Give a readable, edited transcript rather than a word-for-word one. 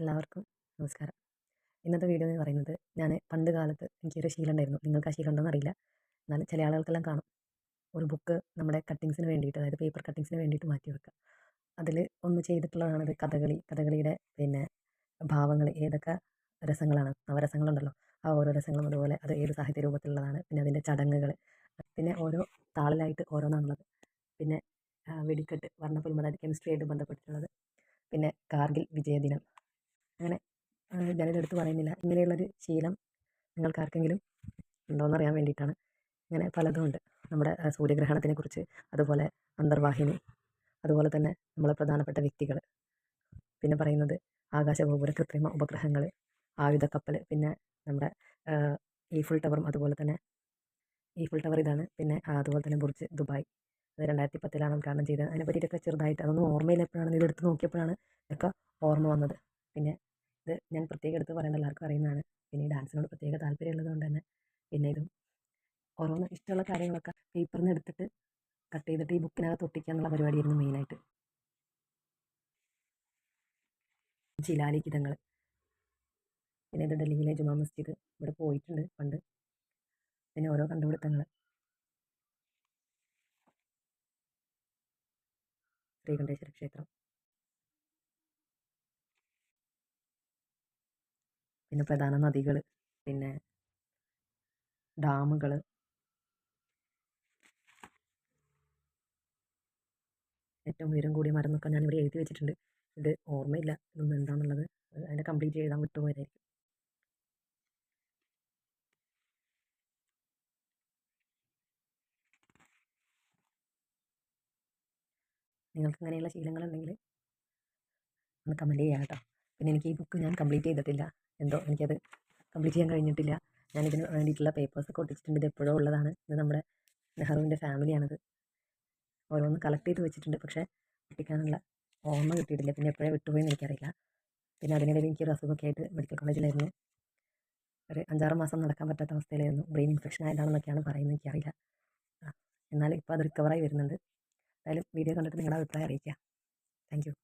എല്ലാവർക്കും നമസ്കാരം. ഇന്നത്തെ വീഡിയോ എന്ന് പറയുന്നത് ഞാൻ പണ്ട് കാലത്ത് എനിക്കൊരു ശീലം ഉണ്ടായിരുന്നു. നിങ്ങൾക്ക് ആ ശീലം ഉണ്ടോയെന്ന് അറിയില്ല. എന്നാലും ചില ആളുകൾക്കെല്ലാം കാണും. ഒരു ബുക്ക് നമ്മുടെ കട്ടിങ്സിന് വേണ്ടിയിട്ട്, അതായത് പേപ്പർ കട്ടിങ്സിന് വേണ്ടിയിട്ട് മാറ്റി വെക്കുക. അതിൽ ഒന്ന് ചെയ്തിട്ടുള്ളതാണത് കഥകളി. കഥകളിയുടെ ഭാവങ്ങൾ ഏതൊക്കെ രസങ്ങളാണ്, നവരസങ്ങളുണ്ടല്ലോ, ആ ഓരോ രസങ്ങളും അതുപോലെ അത് ഏത് സാഹിത്യ രൂപത്തിലുള്ളതാണ്. പിന്നെ അതിൻ്റെ ചടങ്ങുകൾ, പിന്നെ ഓരോ താളിലായിട്ട് ഓരോന്നാണുള്ളത്. പിന്നെ വെടിക്കെട്ട്, വർണ്ണപ്പുൽമ, അതായത് കെമിസ്ട്രിയായിട്ട് ബന്ധപ്പെട്ടിട്ടുള്ളത്. പിന്നെ കാർഗിൽ വിജയദിനം. അങ്ങനെ ഞാനിതെടുത്ത് പറയുന്നില്ല. ഇങ്ങനെയുള്ളൊരു ശീലം നിങ്ങൾക്കാർക്കെങ്കിലും ഉണ്ടോയെന്നറിയാൻ വേണ്ടിയിട്ടാണ്. ഇങ്ങനെ പലതും ഉണ്ട്. നമ്മുടെ സൂര്യഗ്രഹണത്തിനെക്കുറിച്ച്, അതുപോലെ അന്തർവാഹിനി, അതുപോലെ തന്നെ നമ്മളെ പ്രധാനപ്പെട്ട വ്യക്തികൾ, പിന്നെ പറയുന്നത് ആകാശഗോപുര, കൃത്രിമ ഉപഗ്രഹങ്ങൾ, ആയുധക്കപ്പൽ, പിന്നെ നമ്മുടെ ഈഫിൾ ടവറും, അതുപോലെ തന്നെ ഈഫിൾ ടവർ ഇതാണ്. പിന്നെ അതുപോലെ തന്നെ ബുർജ് ദുബായ്, അത് 2010 ഉദ്ഘാടനം ചെയ്തത്. അതിനെ പറ്റിയിട്ടൊക്കെ ചെറുതായിട്ട്, അതൊന്നും ഓർമ്മയിലെപ്പോഴാണ് ഇതെടുത്ത് നോക്കിയപ്പോഴാണ് ഇതൊക്കെ ഓർമ്മ വന്നത്. പിന്നെ ഇത് ഞാൻ പ്രത്യേകം എടുത്ത് പറയേണ്ട, എല്ലാവർക്കും അറിയുന്നതാണ്. പിന്നെ ഈ ഡാൻസിനോട് പ്രത്യേക താല്പര്യമുള്ളത് കൊണ്ട് തന്നെ പിന്നെ ഇതും ഓരോന്ന് ഇഷ്ടമുള്ള കാര്യങ്ങളൊക്കെ പേപ്പറിൽ നിന്ന് എടുത്തിട്ട് കട്ട് ചെയ്തിട്ട് ഈ ബുക്കിനകത്ത് ഒട്ടിക്കുക എന്നുള്ള പരിപാടിയായിരുന്നു മെയിനായിട്ട്. ശിലാലിഖിതങ്ങൾ, പിന്നെ ഇത് ഡൽഹിയിലെ ജുമാ മസ്ജിദ്, ഇവിടെ പോയിട്ടുണ്ട് പണ്ട്. പിന്നെ ഓരോ കണ്ടുപിടുത്തങ്ങൾ, ശ്രീകണ്ഠേശ്വര ക്ഷേത്രം, പിന്നെ പ്രധാന നദികൾ, പിന്നെ ഡാമുകൾ, ഏറ്റവും ഉയരം കൂടിയ മരം എന്നൊക്കെ ഞാനിവിടെ എഴുതി വെച്ചിട്ടുണ്ട്. ഇത് ഓർമ്മയില്ല ഇതൊന്നും എന്താണെന്നുള്ളത്. അതിൻ്റെ കംപ്ലീറ്റ് എഴുതാൻ വിട്ടുപോയതായിരിക്കും. നിങ്ങൾക്ക് ഇങ്ങനെയുള്ള ശീലങ്ങളുണ്ടെങ്കിൽ ഒന്ന് കമൻറ്റ് ചെയ്യാം കേട്ടോ. പിന്നെ എനിക്ക് ഈ ബുക്ക് ഞാൻ കംപ്ലീറ്റ് ചെയ്തിട്ടില്ല. എന്തോ എനിക്കത് കംപ്ലീറ്റ് ചെയ്യാൻ കഴിഞ്ഞിട്ടില്ല. ഞാനിതിന് വേണ്ടിയിട്ടുള്ള പേപ്പേഴ്സൊക്കെ ഒട്ടിച്ചിട്ടുണ്ട്. ഇത് എപ്പോഴോ ഉള്ളതാണ്. ഇത് നമ്മുടെ നെഹ്റുവിൻ്റെ ഫാമിലിയാണത്. ഓരോന്ന് കളക്ട് ചെയ്ത് വെച്ചിട്ടുണ്ട്. പക്ഷേ ഒട്ടിക്കാനുള്ള ഓർമ്മ കിട്ടിയിട്ടില്ല. പിന്നെ എപ്പോഴേ വിട്ടുപോയെന്ന് എനിക്കറിയില്ല. പിന്നെ അതിനിടയിൽ എനിക്കൊരു അസുഖമൊക്കെ ആയിട്ട് മെഡിക്കൽ കോളേജിലായിരുന്നു. ഒരു 5-6 മാസം നടക്കാൻ പറ്റാത്ത അവസ്ഥയിലായിരുന്നു. ബ്രെയിൻ ഇൻഫെക്ഷൻ ആയതാണെന്നൊക്കെയാണ് പറയുന്നത്, എനിക്കറിയില്ല. എന്നാലും ഇപ്പോൾ അത് റിക്കവറായി വരുന്നുണ്ട്. എന്തായാലും വീഡിയോ കണ്ടിട്ട് നിങ്ങളുടെ അഭിപ്രായം അറിയിക്കുക. Thank you.